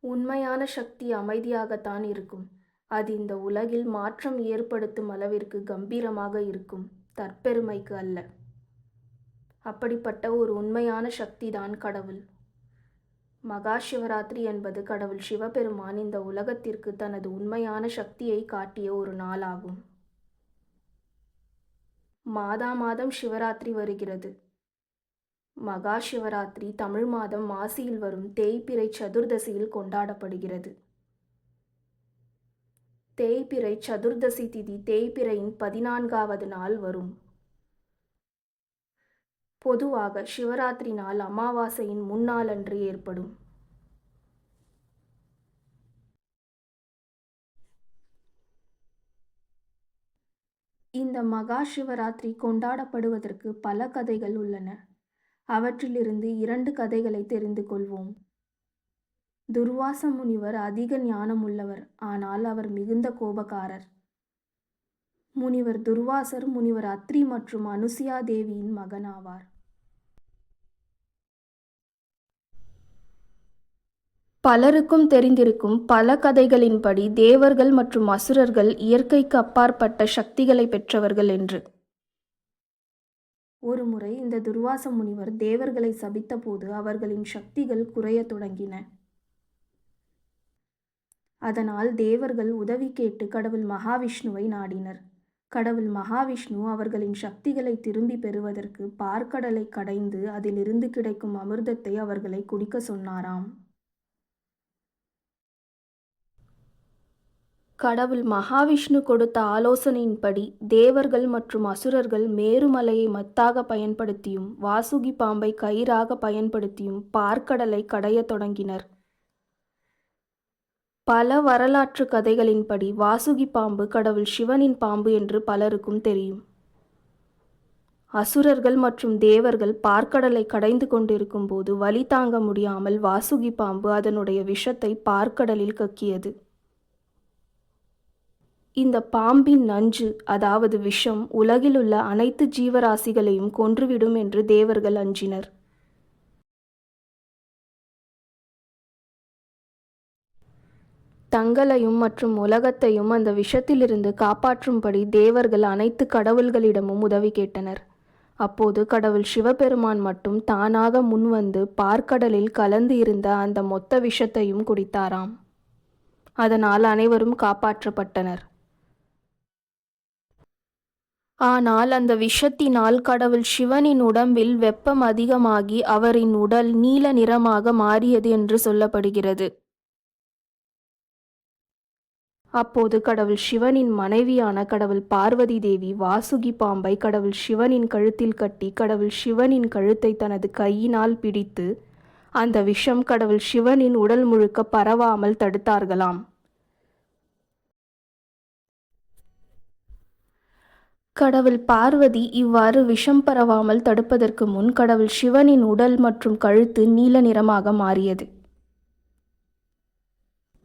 உண்மையான சக்தி அமைதியாகத்தான் இருக்கும். அது இந்த உலகில் மாற்றம் ஏற்படுத்தும் அளவிற்கு கம்பீரமாக இருக்கும், தற்பெருமைக்கு அல்ல. அப்படிப்பட்ட ஒரு உண்மையான சக்திதான் கடவுள். மகா சிவராத்திரி என்பது கடவுள் சிவபெருமான் இந்த உலகத்திற்கு தனது உண்மையான சக்தியை காட்டிய ஒரு நாளாகும். மாதம் சிவராத்திரி வருகிறது. மகா சிவராத்திரி தமிழ் மாதம் மாசியில் வரும் தேய்பிறை சதுர்தசியில் கொண்டாடப்படுகிறது. தேய்பிறை சதுர்தசி திதி தேய்பிறையின் 14வது நாள் வரும். பொதுவாக சிவராத்திரி நாள் அமாவாசையின் முன்னாளன்று ஏற்படும். இந்த மகா சிவராத்திரி கொண்டாடப்படுவதற்கு பல கதைகள் உள்ளன. அவற்றிலிருந்து 2 கதைகளை தெரிந்து கொள்வோம். துர்வாச முனிவர் அதிக ஞானம் உள்ளவர், ஆனால் அவர் மிகுந்த கோபக்காரர். முனிவர் துர்வாசர் முனிவர் அத்ரி மற்றும் அனுசுயா தேவியின் மகன் ஆவார். பலருக்கும் தெரிந்திருக்கும் பல கதைகளின்படி தேவர்கள் மற்றும் அசுரர்கள் இயற்கைக்கு அப்பாற்பட்ட சக்திகளை பெற்றவர்கள் என்று. ஒருமுறை இந்த துர்வாச முனிவர் தேவர்களை சபித்தபோது அவர்களின் சக்திகள் குறையத் தொடங்கின. அதனால் தேவர்கள் உதவி கேட்டு கடவுள் மகாவிஷ்ணுவை நாடினர். கடவுள் மகாவிஷ்ணு அவர்களின் சக்திகளை திரும்பி பெறுவதற்கு பார்க்கடலை கடைந்து அதிலிருந்து கிடைக்கும் அமிர்தத்தை அவர்களை குடிக்க சொன்னாராம். கடவுள் மகாவிஷ்ணு கொடுத்த ஆலோசனையின்படி தேவர்கள் மற்றும் அசுரர்கள் மேருமலையை மத்தாக பயன்படுத்தியும் வாசுகி பாம்பை கயிறாக பயன்படுத்தியும் பார்க்கடலை கடையத் தொடங்கினர். பல வரலாற்று கதைகளின்படி வாசுகி பாம்பு கடவுள் சிவனின் பாம்பு என்று பலருக்கும் தெரியும். அசுரர்கள் மற்றும் தேவர்கள் பார்க்கடலை கடைந்து கொண்டிருக்கும் போது வலி தாங்க முடியாமல் வாசுகி பாம்பு அதனுடைய விஷத்தை பார்க்கடலில் கக்கியது. இந்த பாம்பின் நஞ்சு, அதாவது விஷம், உலகிலுள்ள அனைத்து ஜீவராசிகளையும் கொன்றுவிடும் என்று தேவர்கள் அஞ்சினர். தங்களையும் மற்றும் உலகத்தையும் அந்த விஷத்திலிருந்து காப்பாற்றும்படி தேவர்கள் அனைத்து கடவுள்களிடமும் உதவி கேட்டனர். அப்போது கடவுள் சிவபெருமான் மட்டும் தானாக முன்வந்து பார்க்கடலில் கலந்து இருந்த அந்த மொத்த விஷத்தையும் குடித்தாராம். அதனால் அனைவரும் காப்பாற்றப்பட்டனர். ஆனால் அந்த விஷத்தினால் கடவுள் சிவனின் உடம்பில் வெப்பம் அதிகமாகி அவரின் உடல் நீல நிறமாக மாறியது என்று சொல்லப்படுகிறது. அப்போது கடவுள் சிவனின் மனைவியான கடவுள் பார்வதி தேவி வாசுகி பாம்பை கடவுள் சிவனின் கழுத்தில் கட்டி கடவுள் சிவனின் கழுத்தை தனது கையினால் பிடித்து அந்த விஷம் கடவுள் சிவனின் உடல் முழுக்க பரவாமல் தடுத்தார்களாம். கடவுள் பார்வதி இவ்வாறு விஷம் பரவாமல் தடுப்பதற்கு முன் கடவுள் சிவனின் உடல் மற்றும் கழுத்து நீல நிறமாக மாறியது.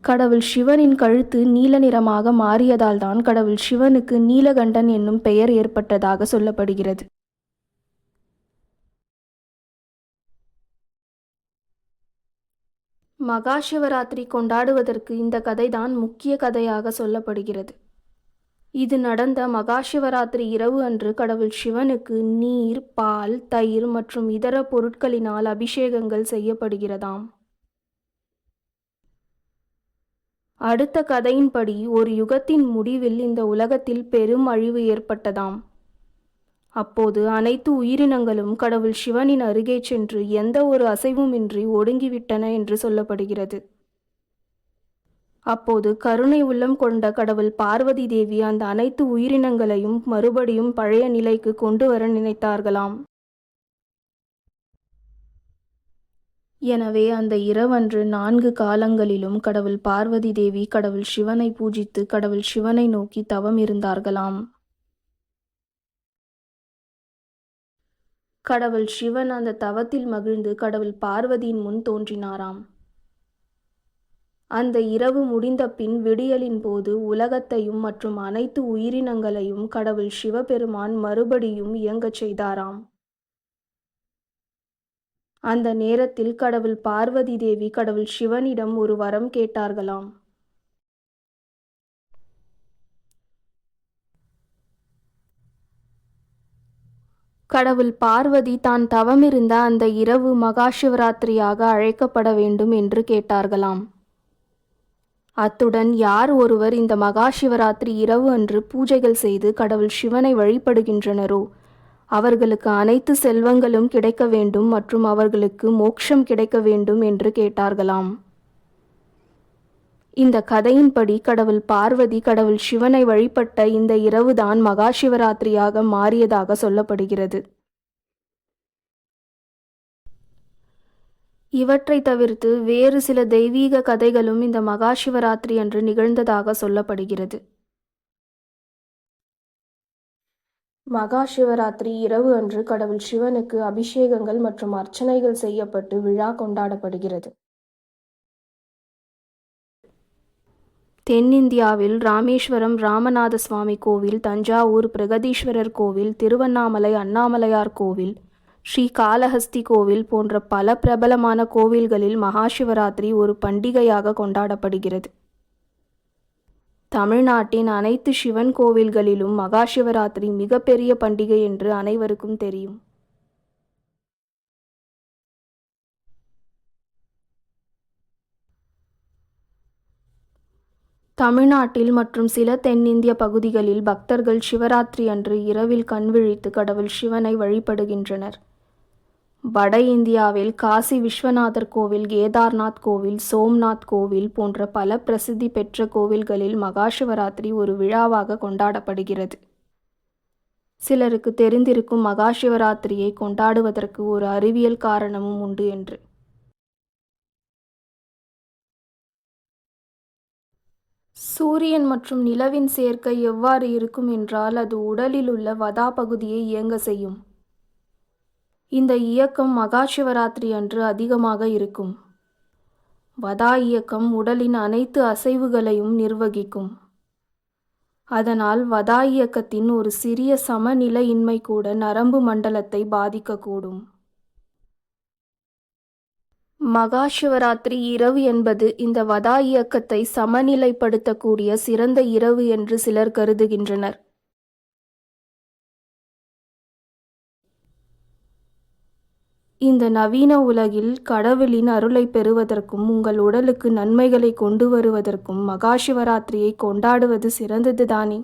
கடவுள் சிவனின் கழுத்து நீல நிறமாக மாறியதால் தான் கடவுள் சிவனுக்கு நீலகண்டன் என்னும் பெயர் ஏற்பட்டதாக சொல்லப்படுகிறது. மகா சிவராத்திரி கொண்டாடுவதற்கு இந்த கதைதான் முக்கிய கதையாக சொல்லப்படுகிறது. இது நடந்த மகா சிவராத்திரி இரவு அன்று கடவுள் சிவனுக்கு நீர், பால், தயிர் மற்றும் இதர பொருட்களினால் அபிஷேகங்கள் செய்யப்படுகிறதாம். அடுத்த கதையின்படி ஒரு யுகத்தின் முடிவில் இந்த உலகத்தில் பெரும் அழிவு ஏற்பட்டதாம். அப்போது அனைத்து உயிரினங்களும் கடவுள் சிவனின் அருகே சென்று எந்த ஒரு அசைவுமின்றி ஒடுங்கிவிட்டன என்று சொல்லப்படுகிறது. அப்போது கருணை உள்ளம் கொண்ட கடவுள் பார்வதி தேவி அந்த அனைத்து உயிரினங்களையும் மறுபடியும் பழைய நிலைக்கு கொண்டு வர நினைத்தார்களாம். எனவே அந்த இரவன்று 4 காலங்களிலும் கடவுள் பார்வதி தேவி கடவுள் சிவனை பூஜித்து கடவுள் சிவனை நோக்கி தவம் இருந்தார்களாம். கடவுள் சிவன் அந்த தவத்தில் மகிழ்ந்து கடவுள் பார்வதியின் முன் தோன்றினாராம். அந்த இரவு முடிந்த பின் விடியலின் போது உலகத்தையும் மற்றும் அனைத்து உயிரினங்களையும் கடவுள் சிவபெருமான் மறுபடியும் இயங்கச் செய்தாராம். அந்த நேரத்தில் கடவுள் பார்வதி தேவி கடவுள் சிவனிடம் ஒரு வரம் கேட்டார்களாம். கடவுள் பார்வதி தான் தவமிருந்த அந்த இரவு மகா சிவராத்திரியாக அழைக்கப்பட வேண்டும் என்று கேட்டார்களாம். அத்துடன் யார் ஒருவர் இந்த மகா சிவராத்திரி இரவு அன்று பூஜைகள் செய்து கடவுள் சிவனை வழிபடுகின்றனரோ அவர்களுக்கு அனைத்து செல்வங்களும் கிடைக்க வேண்டும் மற்றும் அவர்களுக்கு மோட்சம் கிடைக்க வேண்டும் என்று கேட்டார்களாம். இந்த கதையின்படி கடவுள் பார்வதி கடவுள் சிவனை வழிபட்ட இந்த இரவுதான் மகா சிவராத்திரியாக மாறியதாக சொல்லப்படுகிறது. இவற்றை தவிர்த்து வேறு சில தெய்வீக கதைகளும் இந்த மகா சிவராத்திரி அன்று நிகழ்ந்ததாக சொல்லப்படுகிறது. மகா சிவராத்திரி இரவு அன்று கடவுள் சிவனுக்கு அபிஷேகங்கள் மற்றும் அர்ச்சனைகள் செய்யப்பட்டு விழா கொண்டாடப்படுகிறது. தென்னிந்தியாவில் ராமேஸ்வரம் ராமநாத சுவாமி கோவில், தஞ்சாவூர் பிரகதீஸ்வரர் கோவில், திருவண்ணாமலை அண்ணாமலையார் கோவில், ஸ்ரீ காளஹஸ்தி கோவில் போன்ற பல பிரபலமான கோவில்களில் மகா சிவராத்திரி ஒரு பண்டிகையாக கொண்டாடப்படுகிறது. தமிழ்நாட்டின் அனைத்து சிவன் கோவில்களிலும் மகா சிவராத்திரி மிகப்பெரிய பண்டிகை என்று அனைவருக்கும் தெரியும். தமிழ்நாட்டில் மற்றும் சில தென்னிந்திய பகுதிகளில் பக்தர்கள் சிவராத்திரி அன்று இரவில் கண்விழித்து கடவுள் சிவனை வழிபடுகின்றனர். வட இந்தியாவில் காசி விஸ்வநாதர் கோவில், கேதார்நாத் கோவில், சோம்நாத் கோவில் போன்ற பல பிரசித்தி பெற்ற கோவில்களில் மகா சிவராத்திரி ஒரு விழாவாக கொண்டாடப்படுகிறது. சிலருக்கு தெரிந்திருக்கும் மகா சிவராத்திரியை கொண்டாடுவதற்கு ஒரு அறிவியல் காரணமும் உண்டு என்று. சூரியன் மற்றும் நிலவின் சேர்க்கை எவ்வாறு இருக்கும் என்றால் அது உடலில் உள்ள வதா பகுதியை இயங்க செய்யும். இந்த இயக்கம் மகா சிவராத்திரி அன்று அதிகமாக இருக்கும். வதா இயக்கம் உடலின் அனைத்து அசைவுகளையும் நிர்வகிக்கும். அதனால் வதா இயக்கத்தின் ஒரு சிறிய சமநிலையின்மை கூட நரம்பு மண்டலத்தை பாதிக்கக்கூடும். மகா சிவராத்திரி இரவு என்பது இந்த வதா இயக்கத்தை சமநிலைப்படுத்தக்கூடிய சிறந்த இரவு என்று சிலர் கருதுகின்றனர். இந்த நவீன உலகில் கடவுளின் அருளை பெறுவதற்கும் உங்கள் உடலுக்கு நன்மைகளை கொண்டு வருவதற்கும் மகா சிவராத்திரியை கொண்டாடுவது சிறந்தது தானே.